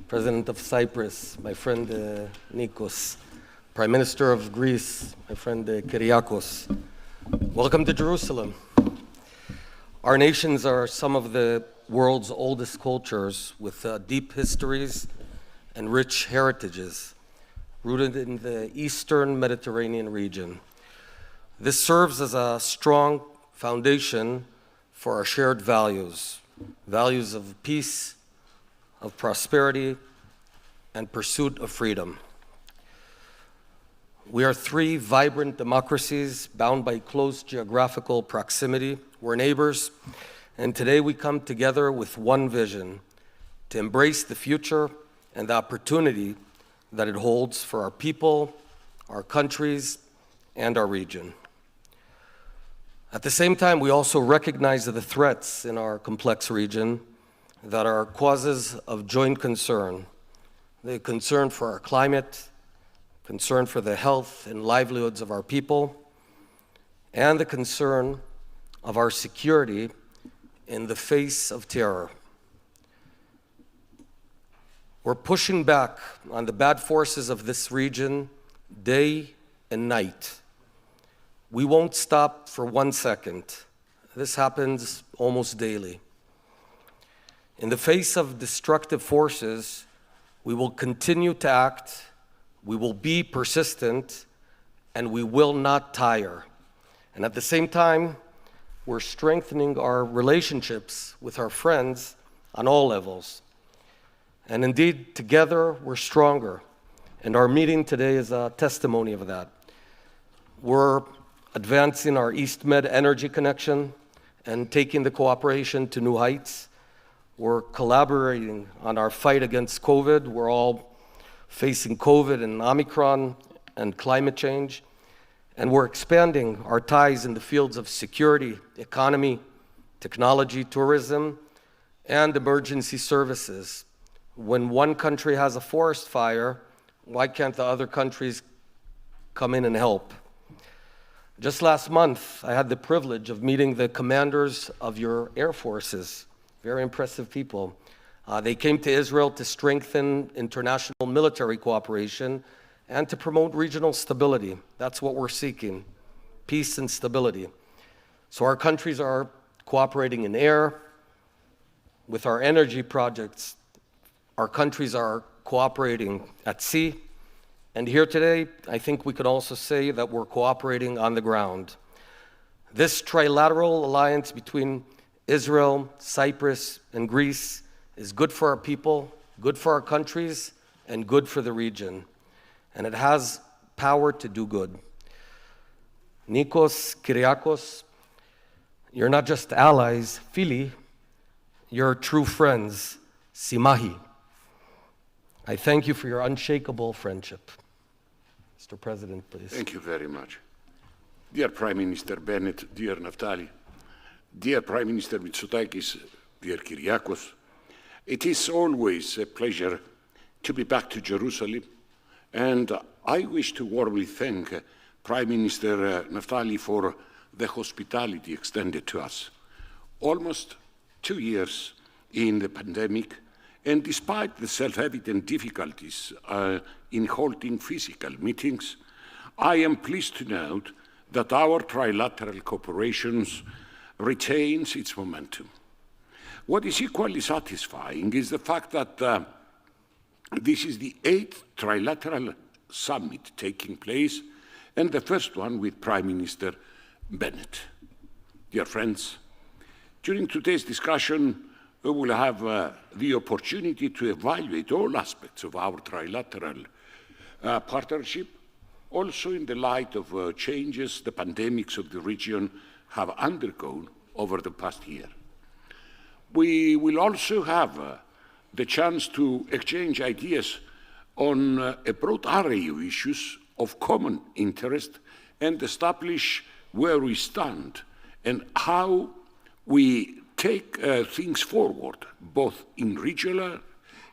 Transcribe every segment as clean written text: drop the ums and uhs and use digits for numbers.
President of Cyprus, my friend Nikos, Prime Minister of Greece, my friend Kyriakos. Welcome to Jerusalem. Our nations are some of the world's oldest cultures with deep histories and rich heritages rooted in the Eastern Mediterranean region. This serves as a strong foundation for our shared values, values of peace, of prosperity, and pursuit of freedom. We are three vibrant democracies bound by close geographical proximity. We're neighbors, and today we come together with one vision: to embrace the future and the opportunity that it holds for our people, our countries, and our region. At the same time, we also recognize the threats in our complex region that are causes of joint concern. The concern for our climate, concern for the health and livelihoods of our people, and the concern of our security in the face of terror. We're pushing back on the bad forces of this region day and night. We won't stop for 1 second. This happens almost daily. In the face of destructive forces, we will continue to act, we will be persistent, and we will not tire. And at the same time, we're strengthening our relationships with our friends on all levels. And indeed, together, we're stronger. And our meeting today is a testimony of that. We're advancing our East Med energy connection and taking the cooperation to new heights. We're collaborating on our fight against COVID. We're all facing COVID and Omicron and climate change. And we're expanding our ties in the fields of security, economy, technology, tourism, and emergency services. When one country has a forest fire, why can't the other countries come in and help? Just last month, I had the privilege of meeting the commanders of your air forces. Very impressive people. They came to Israel to strengthen international military cooperation and to promote regional stability. That's what we're seeking, peace and stability. So our countries are cooperating in air. With our energy projects, our countries are cooperating at sea. And here today, I think we could also say that we're cooperating on the ground. This trilateral alliance between Israel, Cyprus, and Greece is good for our people, good for our countries, and good for the region. And it has power to do good. Nikos, Kyriakos, you're not just allies, Phili, you're true friends, Simahi. I thank you for your unshakable friendship. Mr. President, please. Thank you very much. Dear Prime Minister Bennett, dear Naftali, dear Prime Minister Mητσοτάκη, dear Kyriakos, it is always a pleasure to be back to Jerusalem, and I wish to warmly thank Prime Minister Naftali for the hospitality extended to us. Almost 2 years in the pandemic, and despite the self-evident difficulties in holding physical meetings, I am pleased to note that our trilateral cooperation retains its momentum. What is equally satisfying is the fact that this is the 8th trilateral summit taking place, and the first one with Prime Minister Bennett. Dear friends, during today's discussion, we will have the opportunity to evaluate all aspects of our trilateral partnership, also in the light of changes the pandemics of the region have undergone over the past year. We will also have the chance to exchange ideas on a broad array of issues of common interest and establish where we stand and how we take things forward, both in regional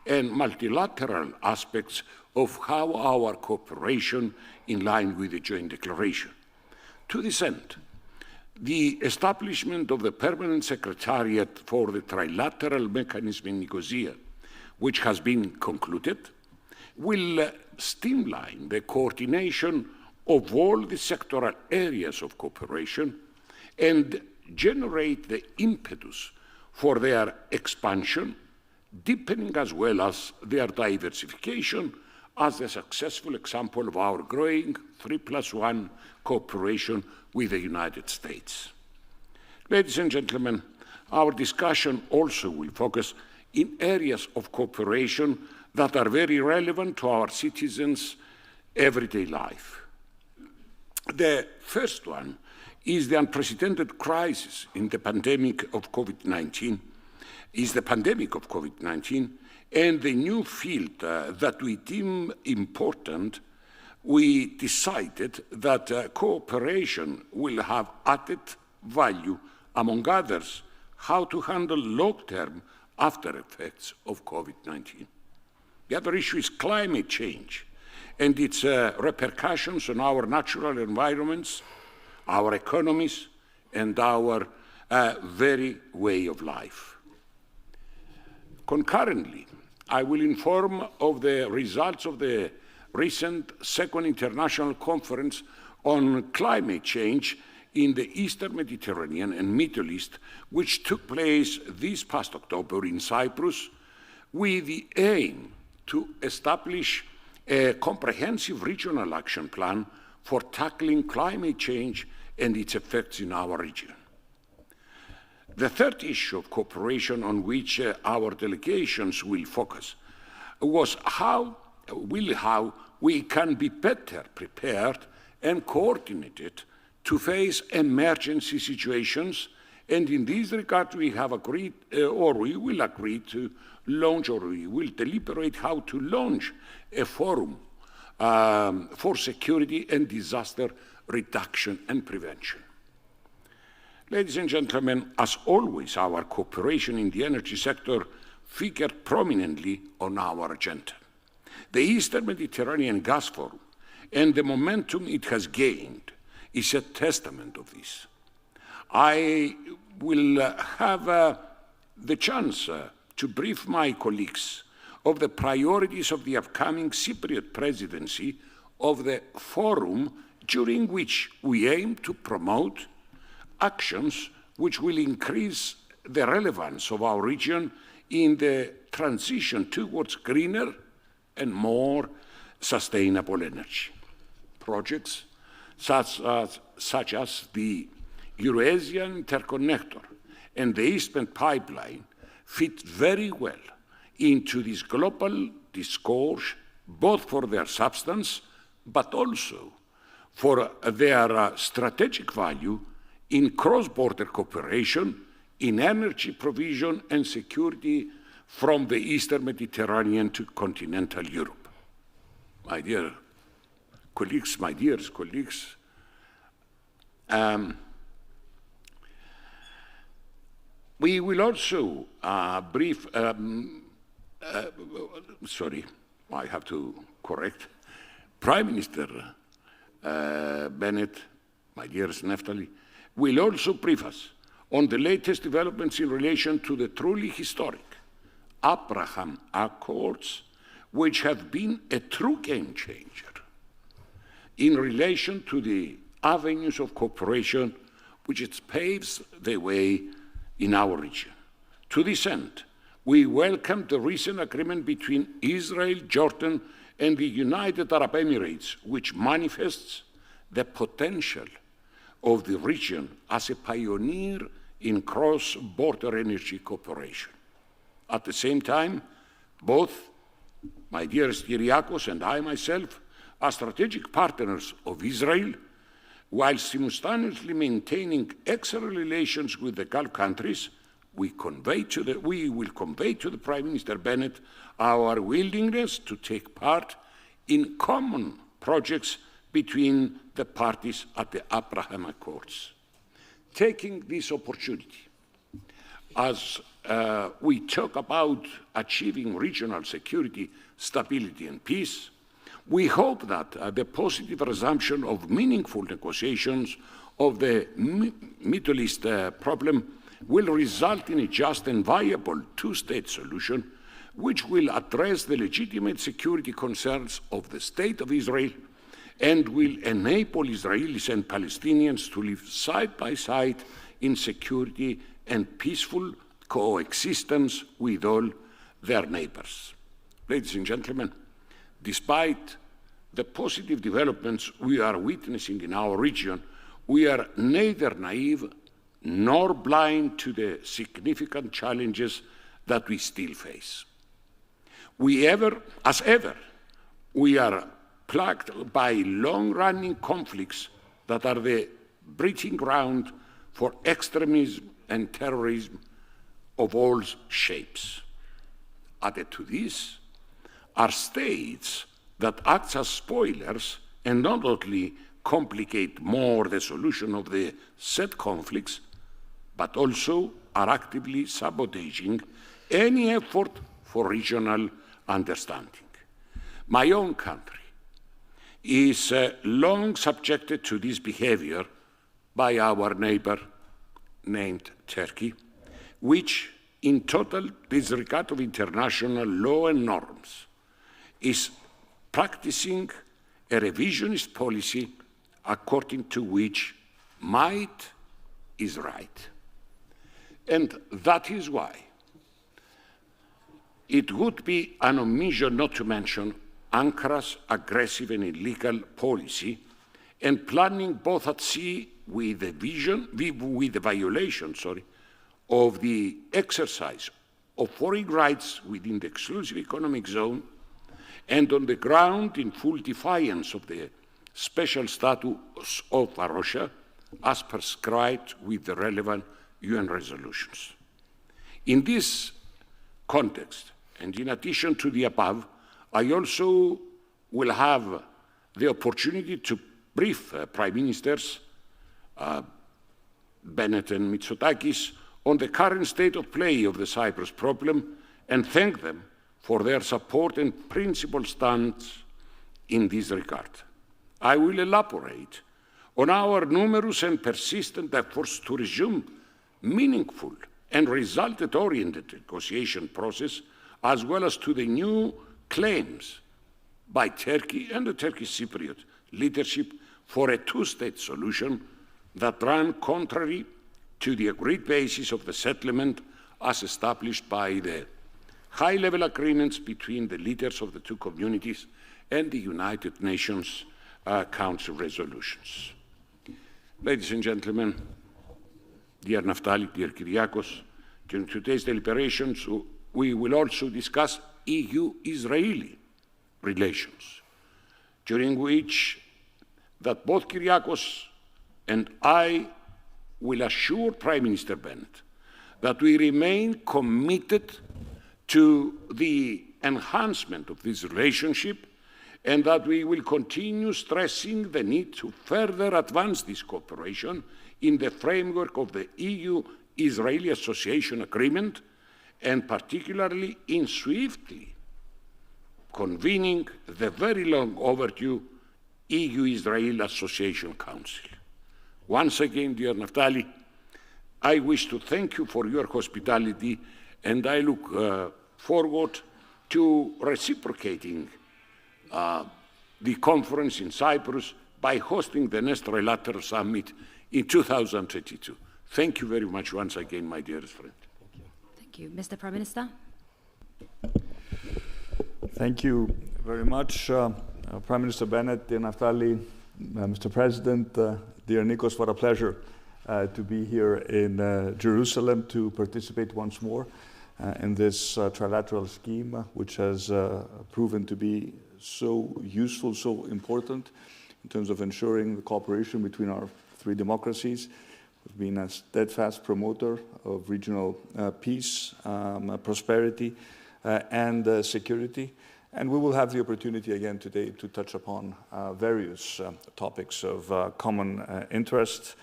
and multilateral aspects of how our cooperation in line with the joint declaration. To this end, the establishment of the Permanent Secretariat for the Trilateral Mechanism in Nicosia which has been concluded, will streamline the coordination of all the sectoral areas of cooperation and generate the impetus for their expansion, deepening as well as their diversification, as the successful example of our growing 3+1 cooperation with the United States. Ladies and gentlemen, our discussion also will focus in areas of cooperation that are very relevant to our citizens' everyday life. The first one is the unprecedented crisis in the pandemic of COVID-19, and the new field that we deem important. We decided that cooperation will have added value, among others, how to handle long-term after effects of COVID-19. The other issue is climate change and its repercussions on our natural environments, our economies, and our very way of life. Concurrently, I will inform of the results of the recent Second International Conference on Climate Change in the Eastern Mediterranean and Middle East, which took place this past October in Cyprus, with the aim to establish a comprehensive regional action plan for tackling climate change and its effects in our region. The third issue of cooperation on which our delegations will focus was how we can be better prepared and coordinated to face emergency situations. And in this regard, we have agreed, or we will agree to launch, or we will deliberate how to launch a forum for security and disaster reduction and prevention. Ladies and gentlemen, as always, our cooperation in the energy sector figured prominently on our agenda. The Eastern Mediterranean Gas Forum and the momentum it has gained is a testament of this. I will have the chance to brief my colleagues of the priorities of the upcoming Cypriot presidency of the forum, during which we aim to promote actions which will increase the relevance of our region in the transition towards greener and more sustainable energy. Projects such as the Eurasian Interconnector and the Eastern Pipeline fit very well into this global discourse, both for their substance, but also for their strategic value in cross-border cooperation, in energy provision and security from the Eastern Mediterranean to continental Europe. My dear colleagues, we will also brief, sorry, I have to correct, Prime Minister Bennett, my dearest Naftali, will also brief us on the latest developments in relation to the truly historic Abraham Accords, which have been a true game changer in relation to the avenues of cooperation which it paves the way in our region. To this end, we welcome the recent agreement between Israel, Jordan, and the United Arab Emirates, which manifests the potential of the region as a pioneer in cross-border energy cooperation. At the same time, both my dearest Kyriakos and I myself are strategic partners of Israel, while simultaneously maintaining excellent relations with the Gulf countries. We will convey to the Prime Minister Bennett our willingness to take part in common projects between the parties at the Abraham Accords. Taking this opportunity, as we talk about achieving regional security, stability, and peace, we hope that the positive resumption of meaningful negotiations of the Middle East problem will result in a just and viable two-state solution, which will address the legitimate security concerns of the State of Israel and will enable Israelis and Palestinians to live side by side in security and peaceful coexistence with all their neighbors. Ladies and gentlemen, despite the positive developments we are witnessing in our region, we are neither naive nor blind to the significant challenges that we still face. As ever, we are plagued by long-running conflicts that are the breeding ground for extremism and terrorism of all shapes. Added to this are states that act as spoilers and not only complicate more the solution of the said conflicts, but also are actively sabotaging any effort for regional understanding. My own country is long subjected to this behavior by our neighbor named Turkey, which, in total disregard of international law and norms, is practicing a revisionist policy according to which might is right. And that is why it would be an omission not to mention Ankara's aggressive and illegal policy and planning both at sea with the violation of the exercise of foreign rights within the exclusive economic zone and on the ground in full defiance of the special status of Russia as prescribed with the relevant UN resolutions. In this context, and in addition to the above, I also will have the opportunity to brief Prime Ministers Bennett and Mitsotakis on the current state of play of the Cyprus problem and thank them for their support and principled stance in this regard. I will elaborate on our numerous and persistent efforts to resume meaningful and result-oriented negotiation process, as well as to the new claims by Turkey and the Turkish Cypriot leadership for a two-state solution that ran contrary to the agreed basis of the settlement as established by the high-level agreements between the leaders of the two communities and the United Nations Council resolutions. Ladies and gentlemen, dear Naftali, dear Kyriakos, during today's deliberations, we will also discuss EU-Israeli relations, during which that both Kyriakos and I will assure Prime Minister Bennett that we remain committed to the enhancement of this relationship and that we will continue stressing the need to further advance this cooperation in the framework of the EU-Israeli Association Agreement and particularly in swiftly convening the very long overdue EU-Israel Association Council. Once again, dear Naftali, I wish to thank you for your hospitality and I look forward to reciprocating the conference in Cyprus by hosting the next trilateral summit in 2022. Thank you very much once again, my dearest friend. Thank you. Mr. Prime Minister. Thank you very much, Prime Minister Bennett, dear Naftali, Mr. President, dear Nikos, what a pleasure to be here in Jerusalem to participate once more in this trilateral scheme, which has proven to be so useful, so important in terms of ensuring the cooperation between our three democracies. We've been a steadfast promoter of regional peace, prosperity, and security. And we will have the opportunity again today to touch upon various topics of common interest.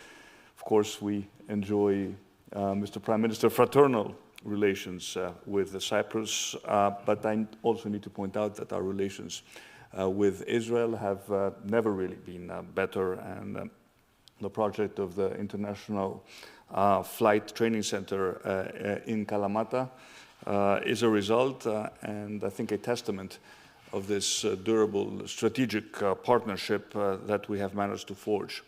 Of course, we enjoy, Mr. Prime Minister, fraternal relations with Cyprus, but I also need to point out that our relations with Israel have never really been better, and the project of the International Flight Training Center in Kalamata is a result, and I think a testament of this durable strategic partnership that we have managed to forge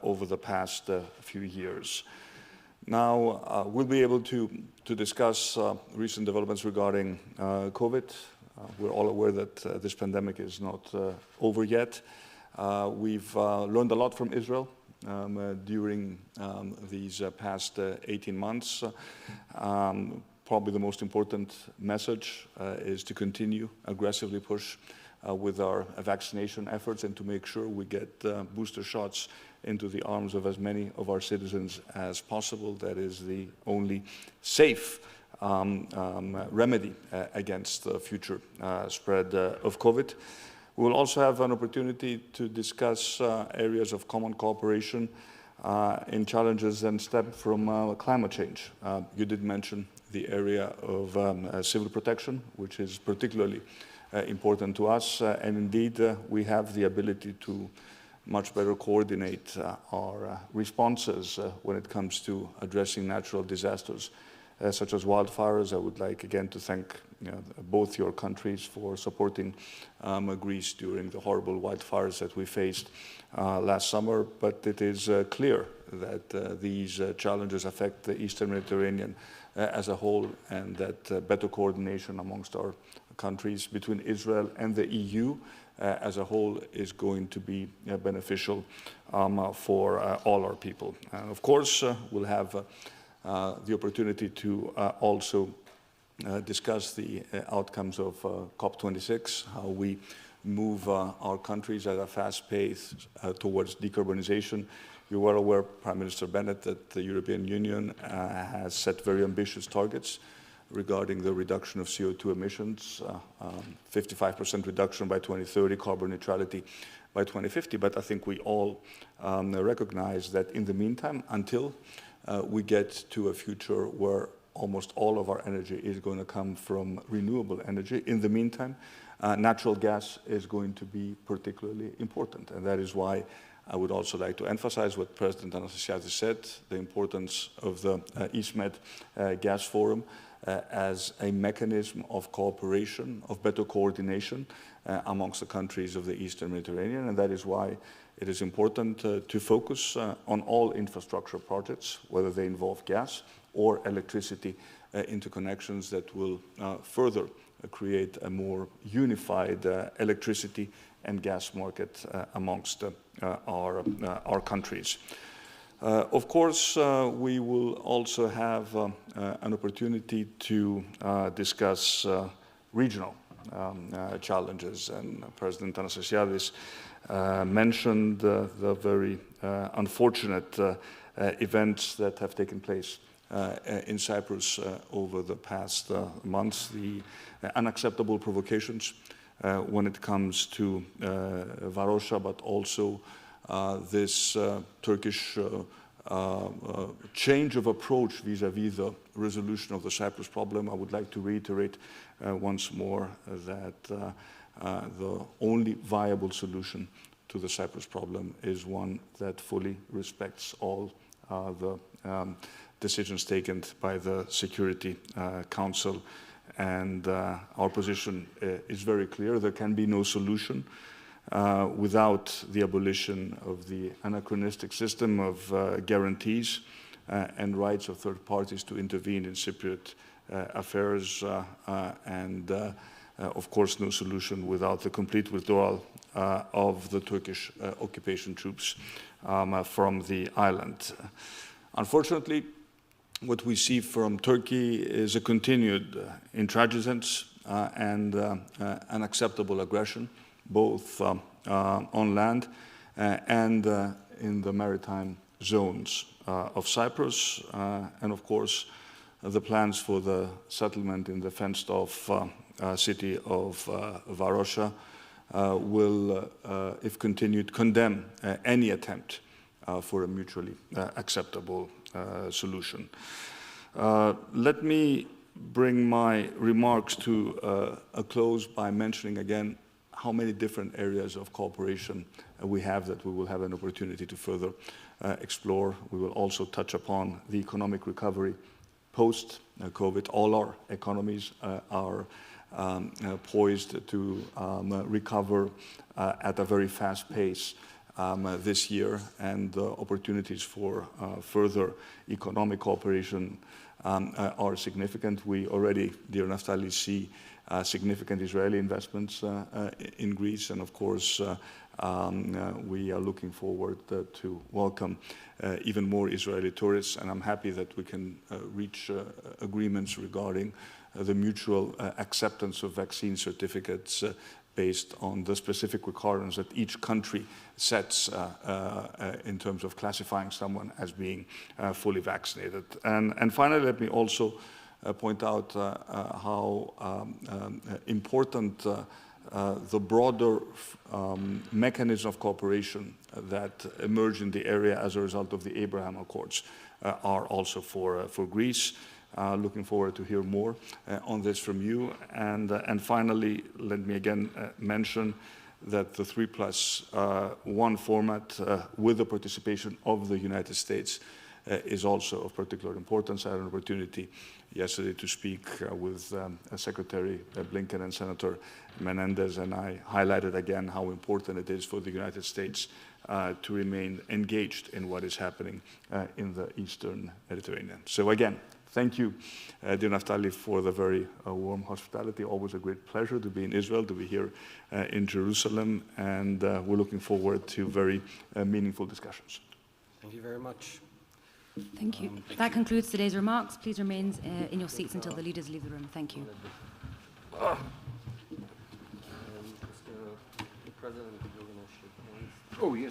over the past few years. Now, we'll be able to discuss recent developments regarding COVID. We're all aware that this pandemic is not over yet. We've learned a lot from Israel during these past 18 months. Probably the most important message is to continue aggressively push with our vaccination efforts and to make sure we get booster shots into the arms of as many of our citizens as possible. That is the only safe remedy against the future spread of COVID. We will also have an opportunity to discuss areas of common cooperation in challenges that stem from climate change. You did mention the area of civil protection, which is particularly important to us, and indeed we have the ability to much better coordinate our responses when it comes to addressing natural disasters such as wildfires. I would like again to thank both your countries for supporting Greece during the horrible wildfires that we faced last summer, but it is clear that these challenges affect the Eastern Mediterranean as a whole, and that better coordination amongst our countries between Israel and the EU as a whole is going to be beneficial for all our people. And of course, we'll have the opportunity to also discuss the outcomes of COP26, how we move our countries at a fast pace towards decarbonization. You are aware, Prime Minister Bennett, that the European Union has set very ambitious targets regarding the reduction of CO2 emissions, 55% reduction by 2030, carbon neutrality by 2050. But I think we all recognize that in the meantime, until we get to a future where almost all of our energy is going to come from renewable energy, in the meantime, natural gas is going to be particularly important. And that is why I would also like to emphasize what President Anastasiadis said, the importance of the EastMed Gas Forum as a mechanism of cooperation, of better coordination amongst the countries of the Eastern Mediterranean. And that is why it is important to focus on all infrastructure projects, whether they involve gas or electricity interconnections that will further create a more unified electricity and gas market amongst our countries. Of course, we will also have an opportunity to discuss regional challenges, and President Anastasiadis mentioned the very unfortunate events that have taken place in Cyprus over the past months, the unacceptable provocations when it comes to Varosha, but also this Turkish change of approach vis-à-vis the resolution of the Cyprus problem. I would like to reiterate once more that the only viable solution to the Cyprus problem is one that fully respects all the decisions taken by the Security Council. And our position is very clear. There can be no solution without the abolition of the anachronistic system of guarantees and rights of third parties to intervene in Cypriot affairs, and of course no solution without the complete withdrawal of the Turkish occupation troops from the island. Unfortunately, what we see from Turkey is a continued intransigence and unacceptable aggression, both on land and in the maritime zones of Cyprus, and of course the plans for the settlement in the fenced-off city of Varosha will, if continued, condemn any attempt for a mutually acceptable solution. Let me bring my remarks to a close by mentioning again how many different areas of cooperation we have that we will have an opportunity to further explore. We will also touch upon the economic recovery post-COVID. All our economies are poised to recover at a very fast pace this year, and opportunities for further economic cooperation are significant. We already, dear Naftali, see significant Israeli investments in Greece, and of course we are looking forward to welcome even more Israeli tourists, and I'm happy that we can reach agreements regarding the mutual acceptance of vaccine certificates based on the specific requirements that each country sets in terms of classifying someone as being fully vaccinated. And finally, let me also point out how important the broader mechanism of cooperation that emerged in the area as a result of the Abraham Accords are also for Greece. Looking forward to hear more on this from you. And finally, let me again mention that the 3+1 format with the participation of the United States is also of particular importance. I had an opportunity yesterday to speak with Secretary Blinken and Senator Menendez, and I highlighted again how important it is for the United States to remain engaged in what is happening in the Eastern Mediterranean. So again, thank you, dear Naftali, for the very warm hospitality. Always a great pleasure to be in Israel, to be here in Jerusalem, and we're looking forward to very meaningful discussions. Thank you very much. Thank you. That concludes today's remarks. Please remain in your seats until the leaders leave the room. Thank you. Mr. President, you're going to shake hands. Oh, yes.